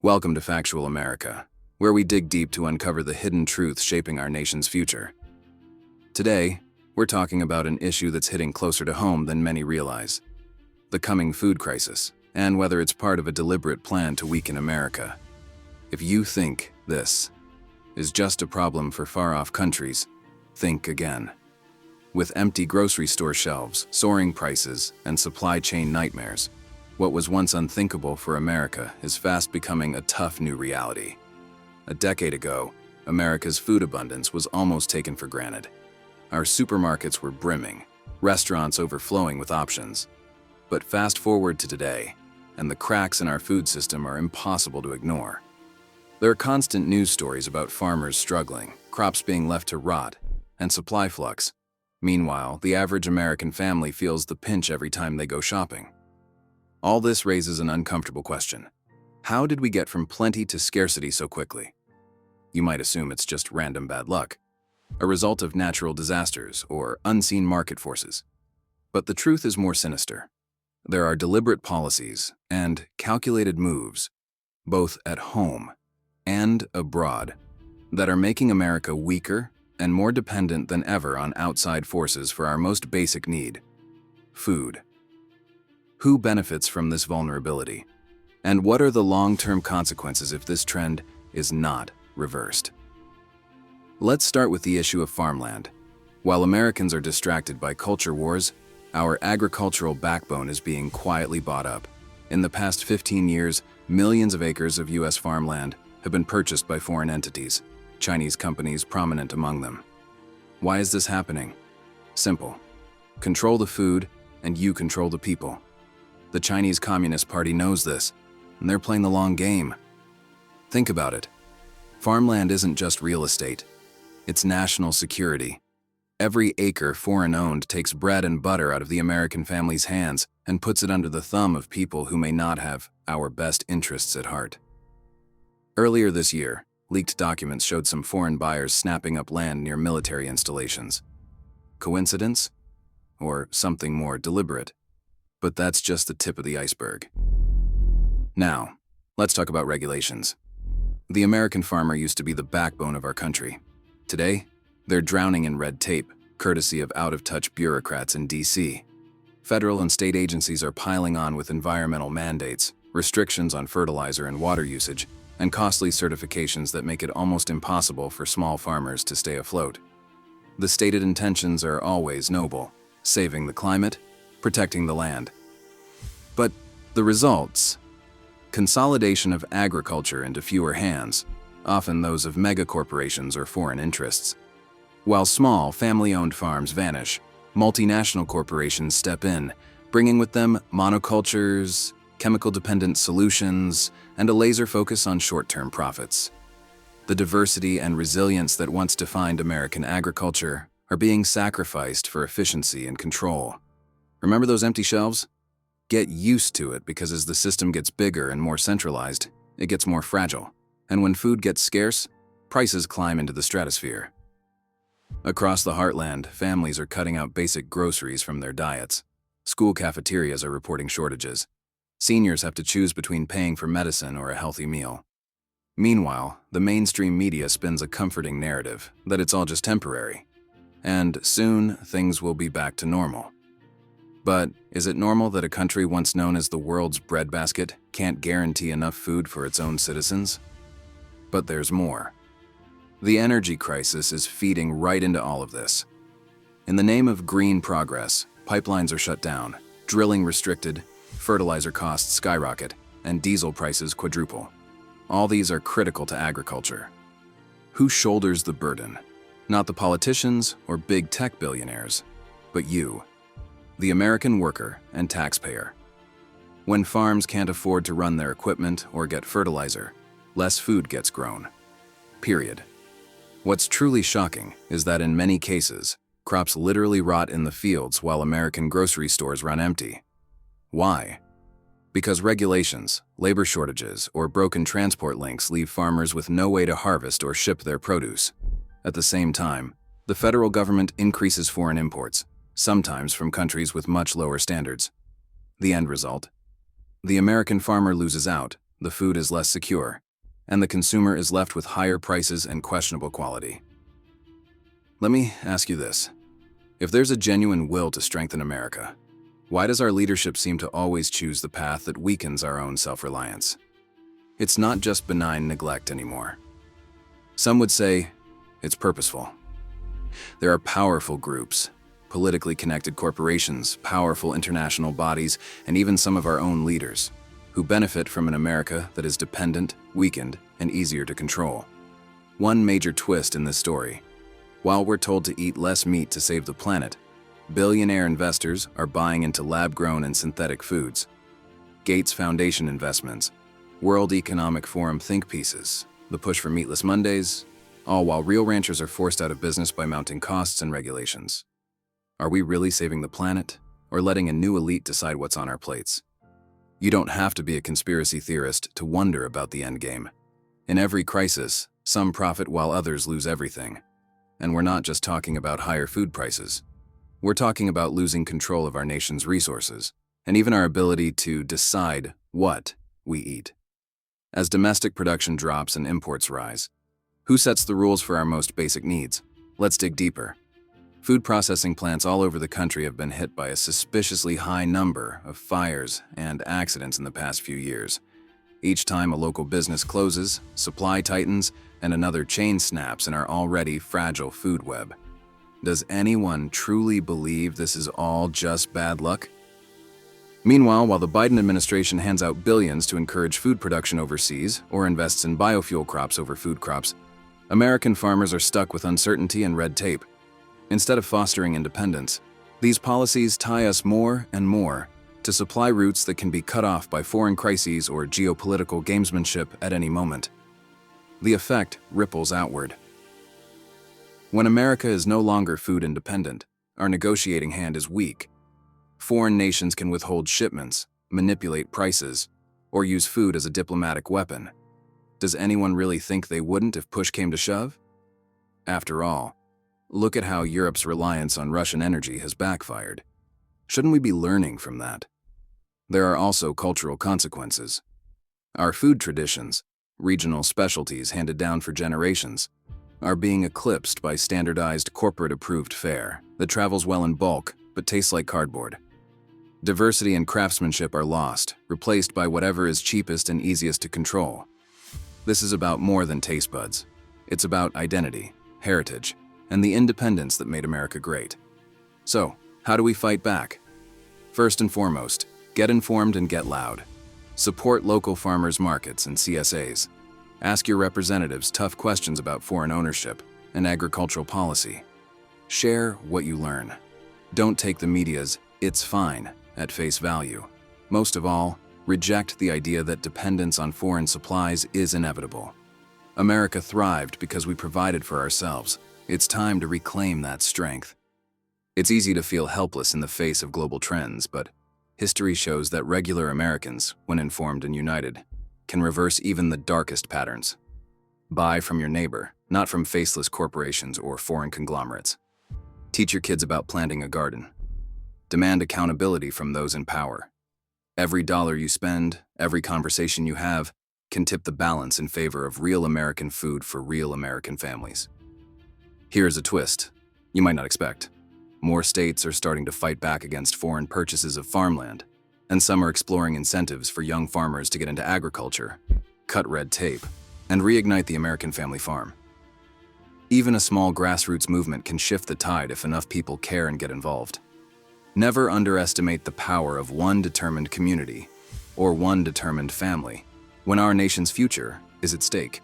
Welcome to Factual America, where we dig deep to uncover the hidden truths shaping our nation's future. Today, we're talking about an issue that's hitting closer to home than many realize: the coming food crisis, and whether it's part of a deliberate plan to weaken America. If you think this is just a problem for far-off countries, think again. With empty grocery store shelves, soaring prices, and supply chain nightmares, what was once unthinkable for America is fast becoming a tough new reality. A decade ago, America's food abundance was almost taken for granted. Our supermarkets were brimming, restaurants overflowing with options. But fast forward to today, and the cracks in our food system are impossible to ignore. There are constant news stories about farmers struggling, crops being left to rot, and supply flux. Meanwhile, the average American family feels the pinch every time they go shopping. All this raises an uncomfortable question. How did we get from plenty to scarcity so quickly? You might assume it's just random bad luck, a result of natural disasters or unseen market forces. But the truth is more sinister. There are deliberate policies and calculated moves, both at home and abroad, that are making America weaker and more dependent than ever on outside forces for our most basic need: food. Who benefits from this vulnerability? And what are the long-term consequences if this trend is not reversed? Let's start with the issue of farmland. While Americans are distracted by culture wars, our agricultural backbone is being quietly bought up. In the past 15 years, millions of acres of U.S. farmland have been purchased by foreign entities, Chinese companies prominent among them. Why is this happening? Simple. Control the food, and you control the people. The Chinese Communist Party knows this, and they're playing the long game. Think about it. Farmland isn't just real estate. It's national security. Every acre foreign-owned takes bread and butter out of the American family's hands and puts it under the thumb of people who may not have our best interests at heart. Earlier this year, leaked documents showed some foreign buyers snapping up land near military installations. Coincidence? Or something more deliberate? But that's just the tip of the iceberg. Now, let's talk about regulations. The American farmer used to be the backbone of our country. Today, they're drowning in red tape, courtesy of out-of-touch bureaucrats in D.C. Federal and state agencies are piling on with environmental mandates, restrictions on fertilizer and water usage, and costly certifications that make it almost impossible for small farmers to stay afloat. The stated intentions are always noble: saving the climate, protecting the land. But the results? Consolidation of agriculture into fewer hands, often those of megacorporations or foreign interests. While small, family-owned farms vanish, multinational corporations step in, bringing with them monocultures, chemical-dependent solutions, and a laser focus on short-term profits. The diversity and resilience that once defined American agriculture are being sacrificed for efficiency and control. Remember those empty shelves? Get used to it, because as the system gets bigger and more centralized, it gets more fragile. And when food gets scarce, prices climb into the stratosphere. Across the heartland, families are cutting out basic groceries from their diets. School cafeterias are reporting shortages. Seniors have to choose between paying for medicine or a healthy meal. Meanwhile, the mainstream media spins a comforting narrative that it's all just temporary, and soon things will be back to normal. But is it normal that a country once known as the world's breadbasket can't guarantee enough food for its own citizens? But there's more. The energy crisis is feeding right into all of this. In the name of green progress, pipelines are shut down, drilling restricted, fertilizer costs skyrocket, and diesel prices quadruple. All these are critical to agriculture. Who shoulders the burden? Not the politicians or big tech billionaires, but you, the American worker and taxpayer. When farms can't afford to run their equipment or get fertilizer, less food gets grown. Period. What's truly shocking is that in many cases, crops literally rot in the fields while American grocery stores run empty. Why? Because regulations, labor shortages, or broken transport links leave farmers with no way to harvest or ship their produce. At the same time, the federal government increases foreign imports, sometimes from countries with much lower standards. The end result? The American farmer loses out, the food is less secure, and the consumer is left with higher prices and questionable quality. Let me ask you this. If there's a genuine will to strengthen America, why does our leadership seem to always choose the path that weakens our own self-reliance? It's not just benign neglect anymore. Some would say it's purposeful. There are powerful groups, politically connected corporations, powerful international bodies, and even some of our own leaders who benefit from an America that is dependent, weakened, and easier to control. One major twist in this story: while we're told to eat less meat to save the planet, billionaire investors are buying into lab-grown and synthetic foods. Gates Foundation investments, World Economic Forum think pieces, the push for meatless Mondays, all while real ranchers are forced out of business by mounting costs and regulations. Are we really saving the planet, or letting a new elite decide what's on our plates? You don't have to be a conspiracy theorist to wonder about the endgame. In every crisis, some profit while others lose everything. And we're not just talking about higher food prices. We're talking about losing control of our nation's resources, and even our ability to decide what we eat. As domestic production drops and imports rise, who sets the rules for our most basic needs? Let's dig deeper. Food processing plants all over the country have been hit by a suspiciously high number of fires and accidents in the past few years. Each time a local business closes, supply tightens, and another chain snaps in our already fragile food web. Does anyone truly believe this is all just bad luck? Meanwhile, while the Biden administration hands out billions to encourage food production overseas or invests in biofuel crops over food crops, American farmers are stuck with uncertainty and red tape. Instead of fostering independence, these policies tie us more and more to supply routes that can be cut off by foreign crises or geopolitical gamesmanship at any moment. The effect ripples outward. When America is no longer food independent, our negotiating hand is weak. Foreign nations can withhold shipments, manipulate prices, or use food as a diplomatic weapon. Does anyone really think they wouldn't if push came to shove? After all, look at how Europe's reliance on Russian energy has backfired. Shouldn't we be learning from that? There are also cultural consequences. Our food traditions, regional specialties handed down for generations, are being eclipsed by standardized corporate-approved fare that travels well in bulk but tastes like cardboard. Diversity and craftsmanship are lost, replaced by whatever is cheapest and easiest to control. This is about more than taste buds. It's about identity, heritage, and the independence that made America great. So, how do we fight back? First and foremost, get informed and get loud. Support local farmers markets and CSAs. Ask your representatives tough questions about foreign ownership and agricultural policy. Share what you learn. Don't take the media's "it's fine" at face value. Most of all, reject the idea that dependence on foreign supplies is inevitable. America thrived because we provided for ourselves. It's time to reclaim that strength. It's easy to feel helpless in the face of global trends, but history shows that regular Americans, when informed and united, can reverse even the darkest patterns. Buy from your neighbor, not from faceless corporations or foreign conglomerates. Teach your kids about planting a garden. Demand accountability from those in power. Every dollar you spend, every conversation you have, can tip the balance in favor of real American food for real American families. Here's a twist you might not expect. More states are starting to fight back against foreign purchases of farmland, and some are exploring incentives for young farmers to get into agriculture, cut red tape, and reignite the American family farm. Even a small grassroots movement can shift the tide if enough people care and get involved. Never underestimate the power of one determined community or one determined family when our nation's future is at stake.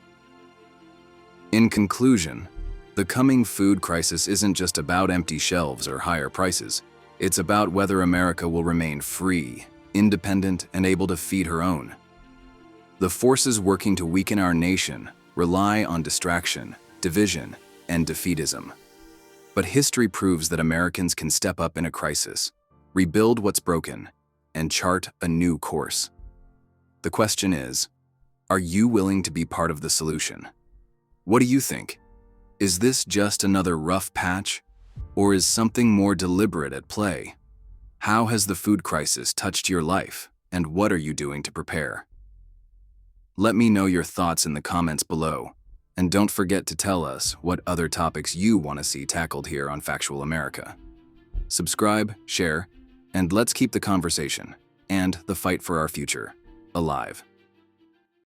In conclusion, the coming food crisis isn't just about empty shelves or higher prices. It's about whether America will remain free, independent, and able to feed her own. The forces working to weaken our nation rely on distraction, division, and defeatism. But history proves that Americans can step up in a crisis, rebuild what's broken, and chart a new course. The question is, are you willing to be part of the solution? What do you think? Is this just another rough patch, or is something more deliberate at play? How has the food crisis touched your life, and what are you doing to prepare? Let me know your thoughts in the comments below. And don't forget to tell us what other topics you want to see tackled here on Factual America. Subscribe, share, and let's keep the conversation and the fight for our future alive.